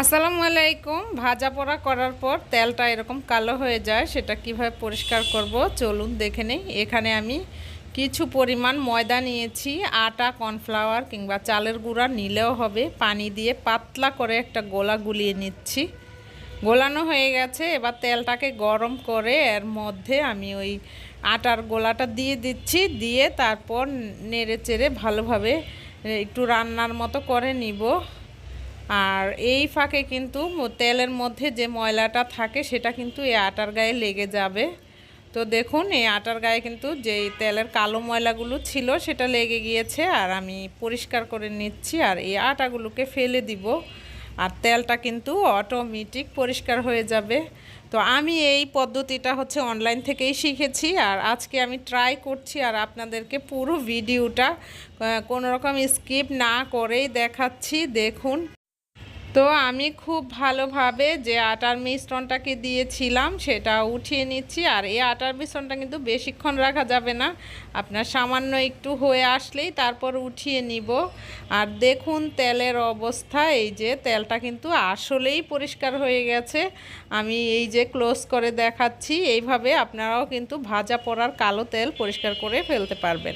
আসসালামু আলাইকুম। ভাজা পোড়া করার পর তেলটা এরকম কালো হয়ে যায়, সেটা কিভাবে পরিষ্কার করব চলুন দেখে নেই। এখানে আমি কিছু পরিমাণ ময়দা নিয়েছি, আটা, কর্নফ্লাওয়ার কিংবা চালের গুঁড়া নিলেও হবে। পানি দিয়ে পাতলা করে একটা গোলা গুলিয়ে নিচ্ছি। গোলানো হয়ে গেছে, এবার তেলটাকে গরম করে এর মধ্যে আমি ওই আটার গোলাটা দিয়ে দিচ্ছি, দিয়ে তারপর নেড়ে চেড়ে ভালোভাবে একটু রান্নার মতো করে নিব। আর এই ফাঁকে কিন্তু তেলের মধ্যে যে ময়লাটা থাকে সেটা কিন্তু এই আটার গায়ে লেগে যাবে। তো দেখুন, এই আটার গায়ে কিন্তু যেই তেলের কালো ময়লাগুলো ছিল সেটা লেগে গিয়েছে, আর আমি পরিষ্কার করে নিচ্ছি। আর এই আটাগুলোকে ফেলে দিব, আর তেলটা কিন্তু অটোমেটিক পরিষ্কার হয়ে যাবে। তো আমি এই পদ্ধতিটা অনলাইন থেকেই শিখেছি, আর আজকে আমি ট্রাই করছি, আর আপনাদেরকে পুরো ভিডিওটা কোনো রকম স্কিপ না করেই দেখাচ্ছি। দেখুন, তো আমি খুব ভালোভাবে যে আটার মিশ্রণটাকে দিয়েছিলাম সেটা উঠিয়ে নিচ্ছি। আর এই আটার মিশ্রণটা কিন্তু বেশিক্ষণ রাখা যাবে না, আপনার সামান্য একটু হয়ে আসলেই তারপর উঠিয়ে নিব। আর দেখুন তেলের অবস্থা, এই যে তেলটা কিন্তু আসলেই পরিষ্কার হয়ে গেছে। আমি এই যে ক্লোজ করে দেখাচ্ছি, এইভাবে আপনারাও কিন্তু ভাজা পোড়ার কালো তেল পরিষ্কার করে ফেলতে পারবেন।